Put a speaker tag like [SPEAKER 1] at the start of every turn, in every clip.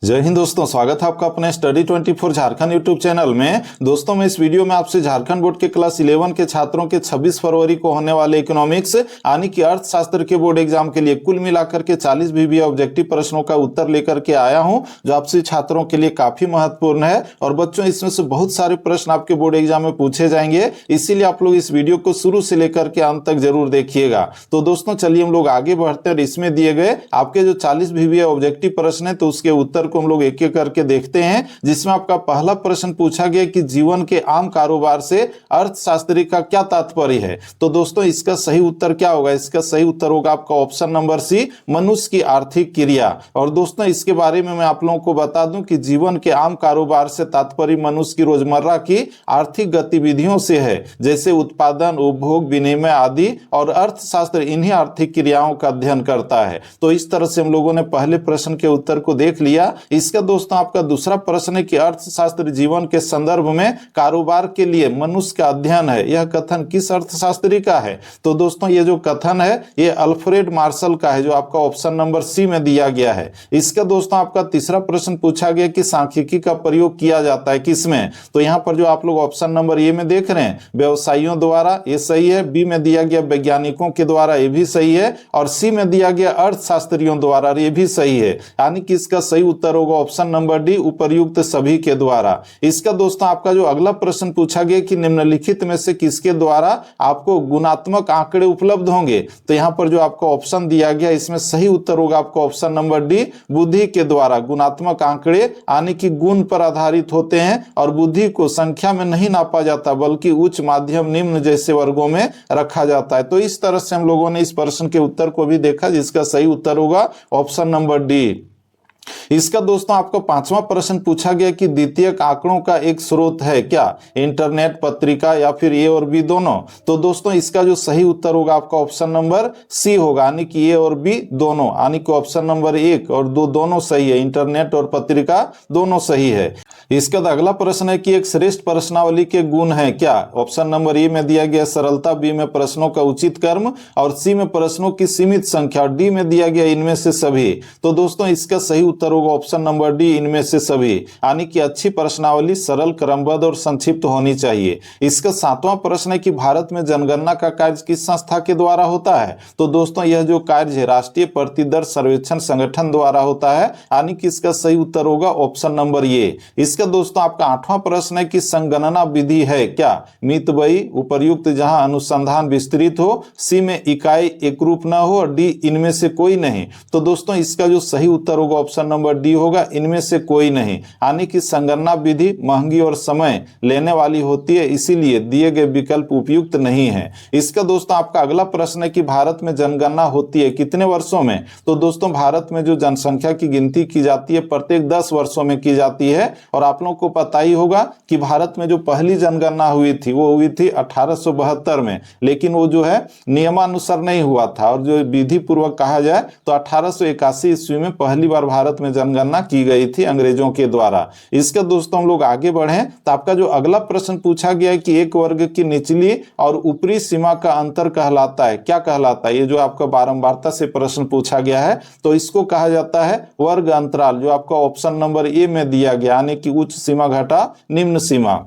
[SPEAKER 1] जय हिंद दोस्तों, स्वागत है आपका अपने स्टडी 24 झारखंड यूट्यूब चैनल में। दोस्तों मैं इस वीडियो में आपसे झारखंड बोर्ड के क्लास 11 के छात्रों के 26 फरवरी को होने वाले इकोनॉमिक्स यानी कि अर्थशास्त्र के बोर्ड एग्जाम के लिए कुल मिलाकर के 40 VBA ऑब्जेक्टिव प्रश्नों का उत्तर लेकर के आया हूं, जो आपसे छात्रों के लिए काफी महत्वपूर्ण है। और बच्चों इसमें से बहुत सारे प्रश्न आपके बोर्ड एग्जाम में पूछे जाएंगे, इसीलिए आप लोग इस वीडियो को शुरू से लेकर के अंत तक जरूर देखिएगा। तो दोस्तों चलिए हम लोग आगे बढ़ते हैं। इसमें दिए गए आपके जो 40 VBA ऑब्जेक्टिव प्रश्न है तो उसके उत्तर को हम लोग एक एक करके देखते हैं। जिसमें आपका पहला प्रश्न पूछा गया कि जीवन के आम कारोबार से अर्थशास्त्री का क्या तात्पर्य है। तो दोस्तों इसका सही उत्तर क्या होगा? इसका सही उत्तर होगा आपका ऑप्शन नंबर सी, मनुष्य की आर्थिक क्रिया। और दोस्तों इसके बारे में मैं आप लोगों को बता दूं कि जीवन के आम कारोबार से तात्पर्य मनुष्य की रोजमर्रा की आर्थिक गतिविधियों से है, जैसे उत्पादन, उपभोग, विनिमय आदि। और अर्थशास्त्र इन्हीं आर्थिक क्रियाओं का अध्ययन करता है। तो इस तरह से हम लोगों ने पहले प्रश्न के उत्तर को देख लिया। इसका दोस्तों आपका दूसरा प्रश्न है कि अर्थशास्त्र जीवन के संदर्भ में कारोबार के लिए मनुष्य का अध्ययन है। यह कथन किस अर्थशास्त्री का है? तो दोस्तों ये जो कथन है ये अल्फ्रेड मार्शल का है, जो आपका ऑप्शन नंबर सी में दिया गया है। इसका दोस्तों आपका तीसरा प्रश्न पूछा गया कि सांख्यिकी का प्रयोग किया जाता है किसमें? तो यहाँ पर जो आप लोग ऑप्शन नंबर ए में देख रहे हैं व्यवसायियों द्वारा, ये सही है। बी में दिया गया वैज्ञानिकों के द्वारा, ये भी सही है। और सी में दिया गया अर्थशास्त्रियों द्वारा, ये भी सही है। यानी कि इसका सही उत्तर होगा ऑप्शन नंबर डी, उपर्युक्त सभी के द्वारा। इसका दोस्तों आपका जो अगला प्रश्न पूछा गया कि निम्नलिखित में से किसके द्वारा आपको गुणात्मक आंकड़े उपलब्ध होंगे? तो यहां पर जो आपको ऑप्शन दिया गया इसमें सही उत्तर होगा आपका ऑप्शन नंबर डी, बुद्धि के द्वारा। गुणात्मक आंकड़े यानी कि गुण पर आधारित होते हैं और बुद्धि को संख्या में नहीं नापा जाता, बल्कि उच्च, माध्यम, निम्न जैसे वर्गों में रखा जाता है। तो इस तरह से हम लोगों ने इस प्रश्न के उत्तर को भी देखा, जिसका सही उत्तर होगा ऑप्शन नंबर डी। इसका दोस्तों आपको पांचवा प्रश्न पूछा गया कि द्वितीयक आंकड़ों का एक स्रोत है क्या? इंटरनेट, पत्रिका या फिर ए और बी दोनों? तो दोस्तों इसका जो सही उत्तर होगा आपका ऑप्शन नंबर सी होगा, यानी कि ए और बी दोनों, यानी कि ऑप्शन नंबर एक और दो दोनों सही है। इंटरनेट और पत्रिका दोनों सही है। इसका अगला प्रश्न है कि एक श्रेष्ठ प्रश्नावली के गुण है क्या? ऑप्शन नंबर ए में दिया गया सरलता, बी में प्रश्नों का उचित क्रम और सी में प्रश्नों की सीमित संख्या और डी में दिया गया इनमें से सभी। तो दोस्तों इसका सही उत्तर होगा ऑप्शन नंबर डी, इनमें से सभी। यानी कि अच्छी प्रश्नावली सरल, क्रमबद्ध और संक्षिप्त होनी चाहिए। इसका सातवां प्रश्न है कि भारत में जनगणना का कार्य किस संस्था के द्वारा होता है? तो दोस्तों यह जो कार्य है राष्ट्रीय प्रतिदर सर्वेक्षण संगठन द्वारा होता है, यानी कि इसका सही उत्तर होगा ऑप्शन नंबर ए। इसका दोस्तों आपका आठवां प्रश्न है कि संगणना विधि है क्या? मितव्ययी, उपर्युक्त जहां अनुसंधान विस्तृत हो, सी में इकाई एकरूप न हो और डी इनमें से कोई नहीं। तो दोस्तों इसका जो सही उत्तर होगा ऑप्शन नंबर डी होगा, इनमें से कोई नहीं। यानी कि संगणना विधि महंगी और समय लेने वाली होती है, इसीलिए दिए गए विकल्प उपयुक्त नहीं है। इसका दोस्तों आपका अगला प्रश्न है कि भारत में जनगणना होती है कितने वर्षों में? तो दोस्तों भारत में जो जनसंख्या की गिनती की जाती है प्रत्येक 10 वर्षों में की जाती है। और आप लोगों को पता ही होगा कि भारत में जो पहली जनगणना हुई थी वो हुई थी 1872 में, लेकिन वो जो है नियमानुसार नहीं हुआ था। और जो विधि पूर्वक कहा जाए तो 1881 ईस्वी में पहली बार भारत में जनगणना की गई थी अंग्रेजों के द्वारा। इसका दोस्तों हम लोग आगे बढ़े तो आपका जो अगला प्रश्न पूछा गया है कि एक वर्ग की निचली और ऊपरी सीमा का अंतर कहलाता है, क्या कहलाता है? ये जो आपका बारंबारता से प्रश्न पूछा गया है, तो इसको कहा जाता है वर्ग अंतराल, जो आपका ऑप्शन नंबर ए में दिया गया, यानी कि उच्च सीमा घटा निम्न सीमा।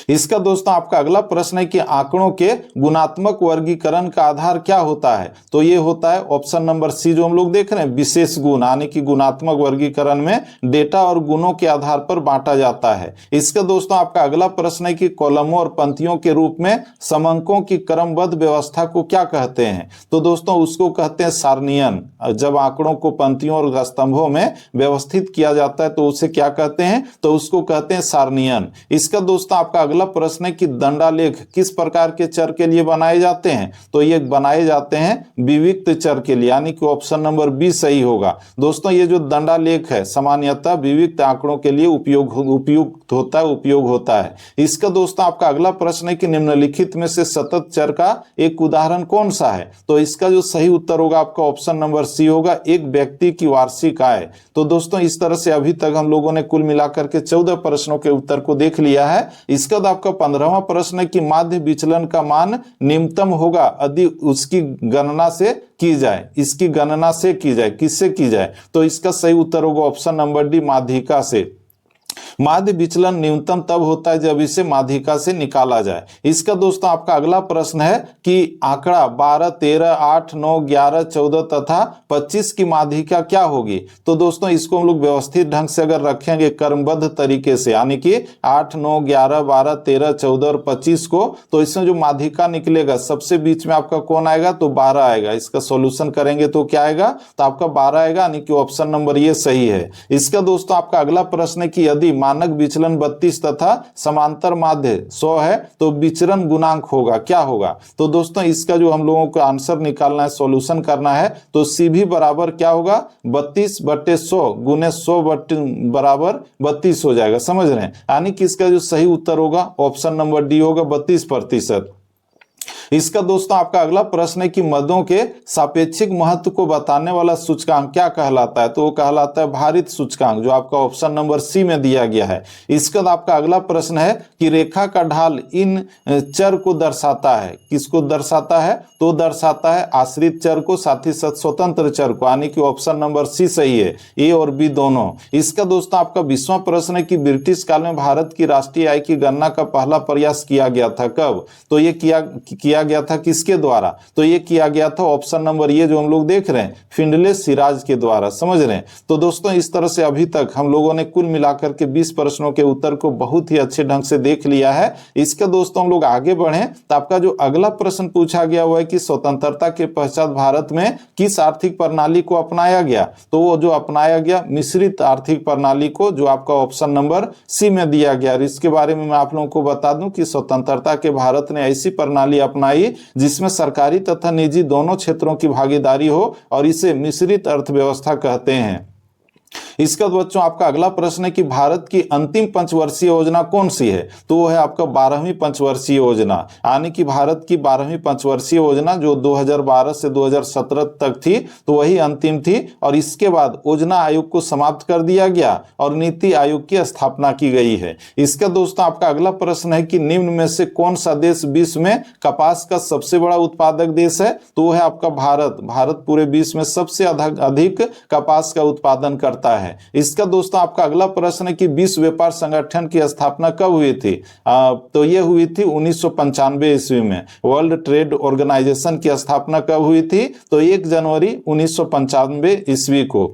[SPEAKER 1] इसका दोस्तों आपका अगला प्रश्न है कि आंकड़ों के गुणात्मक वर्गीकरण का आधार क्या होता है? तो ये होता है ऑप्शन नंबर सी, जो हम लोग देख रहे हैं विशेष गुण, यानी कि गुणात्मक वर्गीकरण में डेटा और गुणों के आधार पर बांटा जाता है। इसका दोस्तों आपका अगला प्रश्न है कि कॉलमों और पंक्तियों के रूप में समंकों की क्रमबद्ध व्यवस्था को क्या कहते हैं? तो दोस्तों उसको कहते हैं सारणीयन। जब आंकड़ों को पंक्तियों और स्तंभों में व्यवस्थित किया जाता है तो उसे क्या कहते हैं? तो उसको कहते हैं सारणीयन। इसका दोस्तों आपका अगला प्रश्न है कि दंडालेख किस प्रकार के चर के लिए बनाए जाते हैं? तो ये बनाए जाते हैं विविक्त चर के लिए, यानी कि ऑप्शन नंबर बी सही होगा। दोस्तों ये जो दंडालेख है सामान्यतः विविक्त आंकड़ों के लिए उपयुक्त होता है। इसका दोस्तों आपका अगला प्रश्न है कि निम्नलिखित में से सतत चर का एक उदाहरण कौन सा है? तो इसका जो सही उत्तर होगा आपका ऑप्शन नंबर सी होगा, एक व्यक्ति की वार्षिक आय। तो दोस्तों इस तरह से अभी तक हम लोगों ने कुल मिलाकर के 14 प्रश्नों के उत्तर को देख लिया है। इसका आपका 15वां प्रश्न है कि माध्य विचलन का मान न्यूनतम होगा यदि उसकी गणना से की जाए, इसकी गणना से की जाए, किससे की जाए? तो इसका सही उत्तर होगा ऑप्शन नंबर डी, माध्यिका से। माध्य विचलन न्यूनतम तब होता है जब इसे माध्यिका से निकाला जाए। इसका दोस्तों आपका अगला प्रश्न है कि आंकड़ा 12, 13, 8, 9, 11, 14 तथा 25 की माध्यिका क्या होगी? तो दोस्तों इसको हम लोग व्यवस्थित ढंग से अगर रखेंगे क्रमबद्ध तरीके से, यानी कि 8, 9, 11, 12, 13, 14 और 25 को, तो इसमें जो माध्यिका निकलेगा सबसे बीच में आपका कौन आएगा? तो 12 आएगा। इसका सॉल्यूशन करेंगे तो क्या आएगा? तो आपका 12 आएगा, यानी कि ऑप्शन नंबर ये सही है। इसका दोस्तों आपका अगला प्रश्न है कि यदि मानक विचलन 32 तथा समांतर माध्य 100 है तो विचरण गुणांक होगा, क्या होगा? तो दोस्तों इसका जो हम लोगों को आंसर निकालना है, सॉल्यूशन करना है, तो सी भी बराबर क्या होगा? 32/100 गुने 100 बराबर 32 हो जाएगा, समझ रहे हैं? यानी कि इसका जो सही उत्तर होगा ऑप्शन नंबर डी होगा, 32%। इसका दोस्तों आपका अगला प्रश्न है कि मदों के सापेक्षिक महत्व को बताने वाला सूचकांक क्या कहलाता है? तो वो कहलाता है भारित सूचकांक, जो आपका ऑप्शन नंबर सी में दिया गया है। इसका आपका अगला प्रश्न है कि रेखा का ढाल इन चर को दर्शाता है, किसको दर्शाता है? तो दर्शाता है आश्रित चर को, साथ ही साथ स्वतंत्र चर को, यानी कि ऑप्शन नंबर सी सही है, ए और बी दोनों। इसका दोस्तों आपका 20वां प्रश्न है कि ब्रिटिश काल में भारत की राष्ट्रीय आय की गणना का पहला प्रयास किया गया था, कब? तो ये किया गया था किसके द्वारा? तो ये किया गया था ऑप्शन नंबर ये जो हम लोग देख रहे हैं, फिंडले सिराज के द्वारा, समझ रहे हैं? तो दोस्तों इस तरह से अभी तक हम लोगों ने कुल मिलाकर के 20 प्रश्नों के उत्तर को बहुत ही अच्छे ढंग से देख लिया है। इसका दोस्तों हम लोग आगे बढ़े तो आपका जो अगला प्रश्न पूछा गया हुआ है कि स्वतंत्रता के पश्चात भारत में किस आर्थिक प्रणाली को अपनाया गया? तो वो जो अपनाया गया मिश्रित आर्थिक प्रणाली को, जो आपका ऑप्शन नंबर सी में दिया गया। इसके बारे में मैं आप लोगों को बता दूं कि स्वतंत्रता के भारत ने ऐसी प्रणाली अपनाई जिसमें सरकारी तथा निजी दोनों क्षेत्रों की भागीदारी हो, और इसे मिश्रित अर्थव्यवस्था कहते हैं। इसका बच्चों आपका अगला प्रश्न है कि भारत की अंतिम पंचवर्षीय योजना कौन सी है? तो वो है आपका 12वीं पंचवर्षीय योजना, यानी कि भारत की 12वीं पंचवर्षीय योजना जो 2012 से 2017 तक थी, तो वही अंतिम थी। और इसके बाद योजना आयोग को समाप्त कर दिया गया और नीति आयोग की स्थापना की गई है। इसका दोस्तों आपका अगला प्रश्न है कि निम्न में से कौन सा देश विश्व में कपास का सबसे बड़ा उत्पादक देश है? तो वो है आपका भारत। भारत पूरे विश्व में सबसे अधिक कपास का उत्पादन करता है। इसका दोस्तों आपका अगला प्रश्न है कि विश्व व्यापार संगठन की स्थापना कब हुई थी? तो ये हुई थी 1995 ईस्वी में। वर्ल्ड ट्रेड ऑर्गेनाइजेशन की स्थापना कब हुई थी? तो 1 जनवरी 1995 ईस्वी को।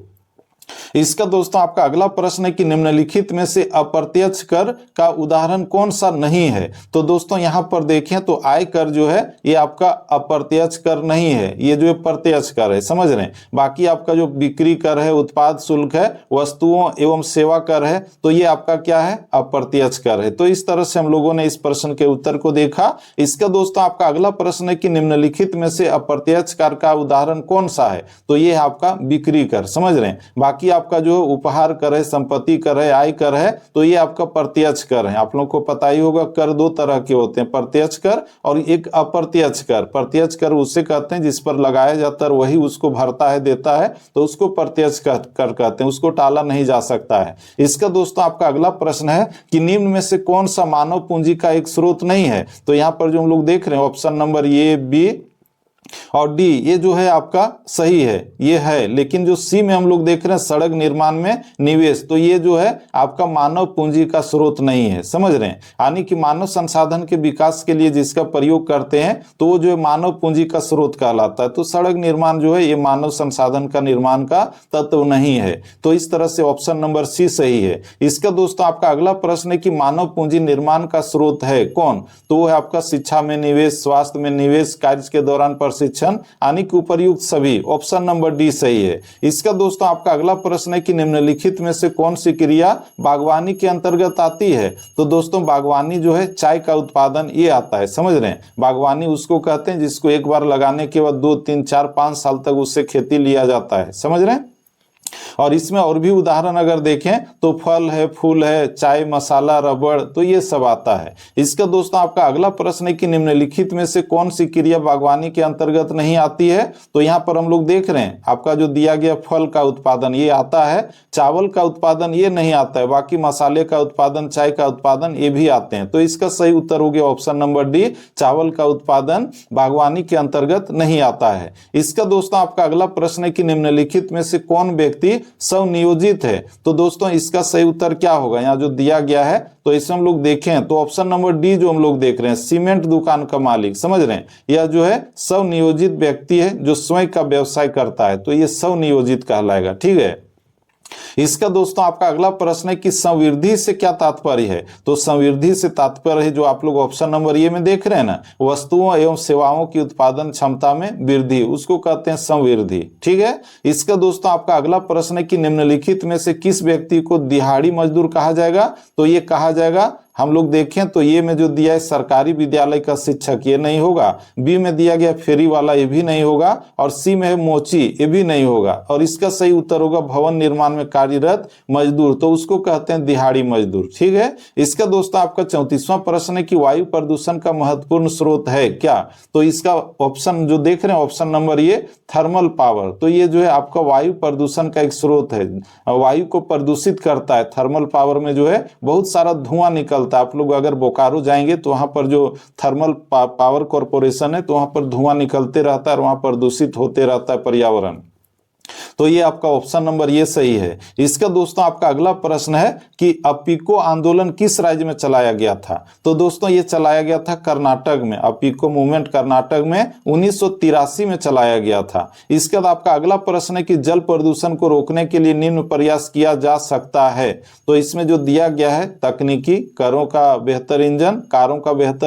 [SPEAKER 1] इसका दोस्तों आपका अगला प्रश्न है कि निम्नलिखित में से अप्रत्यक्ष कर का उदाहरण कौन सा नहीं है? तो दोस्तों यहां पर देखें तो आय कर जो है ये आपका अप्रत्यक्ष कर नहीं है, ये जो प्रत्यक्ष कर है, समझ रहे हैं? बाकी आपका जो बिक्री कर है, उत्पाद शुल्क है, वस्तुओं एवं सेवा कर है, तो ये आपका क्या है? अप्रत्यक्ष कर है। तो इस तरह से हम लोगों ने इस प्रश्न के उत्तर को देखा। इसका दोस्तों आपका अगला प्रश्न है कि निम्नलिखित में से अप्रत्यक्ष कर का उदाहरण कौन सा है? तो ये है आपका बिक्री कर, समझ रहे हैं? बाकी आपका जो उपहार कर है, संपत्ति कर है, आय कर है, तो ये आपका प्रत्यक्ष कर है। आप लोगों को पता ही होगा कर दो तरह के होते हैं, प्रत्यक्ष कर और एक अप्रत्यक्ष कर। प्रत्यक्ष कर उसे कहते हैं जिस पर लगाया जाता है वही उसको भरता है, देता है, तो उसको प्रत्यक्ष कर कहते हैं, उसको टाला नहीं जा सकता है। इसका दोस्तों आपका अगला प्रश्न है कि निम्न में से कौन सा मानव पूंजी का एक स्रोत नहीं है? तो यहां पर जो हम लोग देख रहे हैं ऑप्शन नंबर ए, बी और डी, ये जो है आपका सही है, ये है। लेकिन जो सी में हम लोग देख रहे हैं सड़क निर्माण में निवेश, तो ये जो है आपका मानव पूंजी का स्रोत नहीं है, समझ रहे हैं? यानी कि मानव संसाधन के विकास के लिए जिसका प्रयोग करते हैं तो वो जो है मानव पूंजी का स्रोत कहलाता है। तो सड़क निर्माण जो है ये मानव संसाधन का निर्माण का तत्व नहीं है। तो इस तरह से ऑप्शन नंबर सी सही है। इसका दोस्तों आपका अगला प्रश्न है कि मानव पूंजी निर्माण का स्रोत है कौन? तो वो है आपका शिक्षा में निवेश, स्वास्थ्य में निवेश, कार्य के दौरान प्रशिक्षण, यानी कि उपर्युक्त सभी। ऑप्शन नंबर डी सही है। इसका दोस्तों आपका अगला प्रश्न है कि निम्नलिखित में से कौन सी क्रिया बागवानी के अंतर्गत आती है? तो दोस्तों बागवानी जो है चाय का उत्पादन ये आता है, समझ रहे हैं? बागवानी उसको कहते हैं जिसको एक बार लगाने के बाद 2, 3, 4, 5 साल तक उससे खेती लिया जाता है, समझ रहे हैं? और इसमें और भी उदाहरण अगर देखें तो फल है, फूल है, चाय, मसाला, रबड़, तो ये सब आता है। इसका दोस्तों आपका अगला प्रश्न है कि निम्नलिखित में से कौन सी क्रिया बागवानी के अंतर्गत नहीं आती है। तो यहाँ पर हम लोग देख रहे हैं आपका जो दिया गया फल का उत्पादन ये आता है, चावल का उत्पादन ये नहीं आता है, बाकी मसाले का उत्पादन, चाय का उत्पादन ये भी आते हैं। तो इसका सही उत्तर हो गया ऑप्शन नंबर डी, चावल का उत्पादन बागवानी के अंतर्गत नहीं आता है। इसका दोस्तों आपका अगला प्रश्न है कि निम्नलिखित में से कौन व्यक्ति स्वनियोजित है। तो दोस्तों इसका सही उत्तर क्या होगा, यहाँ जो दिया गया है तो इसमें हम लोग देखें तो ऑप्शन नंबर डी जो हम लोग देख रहे हैं, सीमेंट दुकान का मालिक, समझ रहे हैं, यह जो है स्वनियोजित व्यक्ति है जो स्वयं का व्यवसाय करता है, तो ये स्वनियोजित कहलाएगा। ठीक है। इसका दोस्तों आपका अगला प्रश्न है कि संवृद्धि से क्या तात्पर्य है। तो संवृद्धि से तात्पर्य है जो आप लोग ऑप्शन नंबर ए में देख रहे हैं ना, वस्तुओं एवं सेवाओं की उत्पादन क्षमता में वृद्धि, उसको कहते हैं संवृद्धि। ठीक है। इसका दोस्तों आपका अगला प्रश्न है कि निम्नलिखित में से किस व्यक्ति को दिहाड़ी मजदूर कहा जाएगा। तो ये कहा जाएगा, हम लोग देखें तो ये में जो दिया है सरकारी विद्यालय का शिक्षक, ये नहीं होगा। बी में दिया गया फेरी वाला, ये भी नहीं होगा। और सी में है मोची, ये भी नहीं होगा। और इसका सही उत्तर होगा भवन निर्माण में कार्यरत मजदूर, तो उसको कहते हैं दिहाड़ी मजदूर। ठीक है। इसका दोस्तों आपका 34वां प्रश्न है कि वायु प्रदूषण का महत्वपूर्ण स्रोत है क्या। तो इसका ऑप्शन जो देख रहे हैं ऑप्शन नंबर ये थर्मल पावर, तो ये जो है आपका वायु प्रदूषण का एक स्रोत है, वायु को प्रदूषित करता है। थर्मल पावर में जो है बहुत सारा धुआं निकलता है। आप लोग अगर बोकारो जाएंगे तो वहां पर जो थर्मल पावर कॉर्पोरेशन है तो वहां पर धुआं निकलते रहता है और वहां प्रदूषित होते रहता है पर्यावरण। तो ये आपका ऑप्शन नंबर ये सही है। इसका दोस्तों आपका अगला प्रश्न है कि अपिको आंदोलन किस राज्य में चलाया गया था। तो दोस्तों ये चलाया गया था कर्नाटक में, अपिको मूवमेंट कर्नाटक में 1983 में चलाया गया था। इसके बाद आपका अगला प्रश्न है कि जल प्रदूषण को रोकने के लिए निम्न प्रयास किया जा सकता है। तो इसमें जो दिया गया है तकनीकी, कारों का बेहतर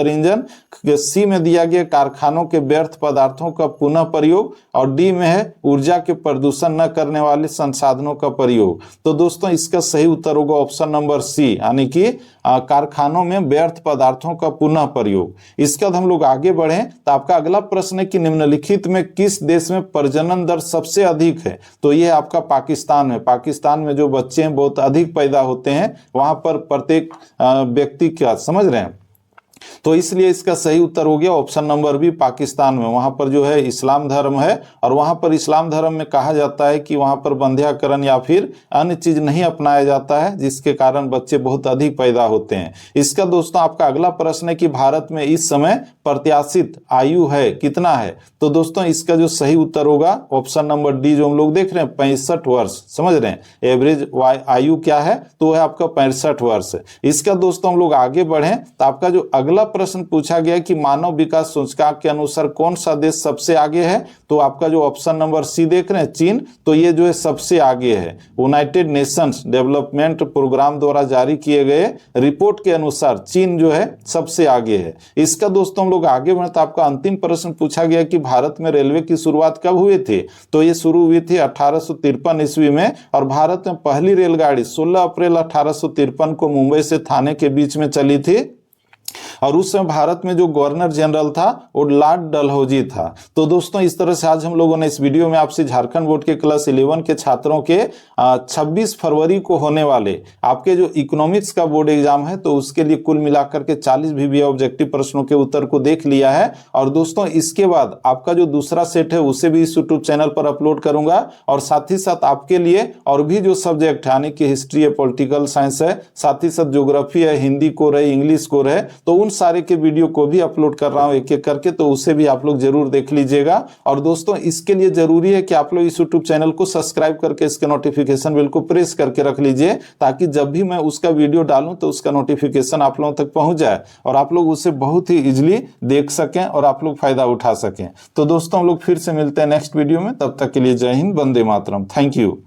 [SPEAKER 1] इंजन, सी में दिया गया कारखानों के व्यर्थ पदार्थों का पुनः प्रयोग, और डी में है ऊर्जा के प्रदूषण न करने वाले संसाधनों का प्रयोग। तो दोस्तों इसका सही उत्तर होगा ऑप्शन नंबर सी, यानी कि कारखानों में व्यर्थ पदार्थों का पुनः प्रयोग। इसके बाद हम लोग आगे बढ़े तो आपका अगला प्रश्न है कि निम्नलिखित में किस देश में प्रजनन दर सबसे अधिक है। तो यह आपका पाकिस्तान में, पाकिस्तान में जो बच्चे हैं बहुत अधिक पैदा होते हैं, वहां पर प्रत्येक व्यक्ति क्या समझ रहे हैं, तो इसलिए इसका सही उत्तर हो गया ऑप्शन नंबर बी, पाकिस्तान में। वहां पर जो है इस्लाम धर्म है, और वहां पर इस्लाम धर्म में कहा जाता है कि वहां पर बंध्याकरण या फिर अन्य चीज नहीं अपनाया जाता है, जिसके कारण बच्चे बहुत अधिक पैदा होते हैं। इसका दोस्तों आपका अगला प्रश्न है कि भारत में इस समय प्रत्याशित आयु है कितना है। तो दोस्तों इसका जो सही उत्तर होगा ऑप्शन नंबर डी जो हम लोग देख रहे हैं 65 वर्ष, समझ रहे हैं। एवरेज आयु क्या है, तो है आपका 65 वर्ष। इसका दोस्तों हम लोग आगे बढ़े तो आपका जो अगला प्रश्न पूछा गया कि मानव विकास सूचकांक के अनुसार कौन सा देश सबसे आगे है। तो आपका जो ऑप्शन नंबर सी देख रहे हैं चीन, तो ये जो है सबसे आगे है। यूनाइटेड नेशंस डेवलपमेंट प्रोग्राम द्वारा जारी किए गए रिपोर्ट के अनुसार चीन जो है सबसे आगे है। इसका दोस्तों हम लोग आगे बढ़े तो आपका अंतिम प्रश्न पूछा गया कि भारत में रेलवे की शुरुआत कब हुई थी। तो ये शुरू हुई थी 1853 ईस्वी में, और भारत में पहली रेलगाड़ी 16 अप्रैल 1853 को मुंबई से थाने के बीच में चली थी। और उस समय भारत में जो गवर्नर जनरल था वो लॉर्ड डलहौजी था। तो दोस्तों इस तरह से आज हम लोगों ने इस वीडियो में आपसे झारखंड बोर्ड के क्लास 11 के छात्रों के 26 फरवरी को होने वाले आपके जो इकोनॉमिक्स का बोर्ड एग्जाम है, तो उसके लिए कुल मिलाकर के 40 VBA ऑब्जेक्टिव प्रश्नों के उत्तर को देख लिया है। और दोस्तों इसके बाद आपका जो दूसरा सेट है उसे भी इस यूट्यूब चैनल पर अपलोड करूंगा, और साथ ही साथ आपके लिए और भी जो सब्जेक्ट यानी कि हिस्ट्री है, पॉलिटिकल साइंस है, साथ ही साथ ज्योग्राफी है, हिंदी कोर है, इंग्लिश कोर है, तो उन सारे के वीडियो को भी अपलोड कर रहा हूं एक एक करके, तो उसे भी आप लोग जरूर देख लीजिएगा। और दोस्तों इसके लिए जरूरी है कि आप लोग इस यूट्यूब चैनल को सब्सक्राइब करके इसके नोटिफिकेशन बेल को प्रेस करके रख लीजिए, ताकि जब भी मैं उसका वीडियो डालूं तो उसका नोटिफिकेशन आप लोगों तक पहुंच जाए और आप लोग उसे बहुत ही इजिली देख सकें और आप लोग फायदा उठा सकें। तो दोस्तों हम लोग फिर से मिलते हैं नेक्स्ट वीडियो में, तब तक के लिए जय हिंद, वंदे मातरम, थैंक यू।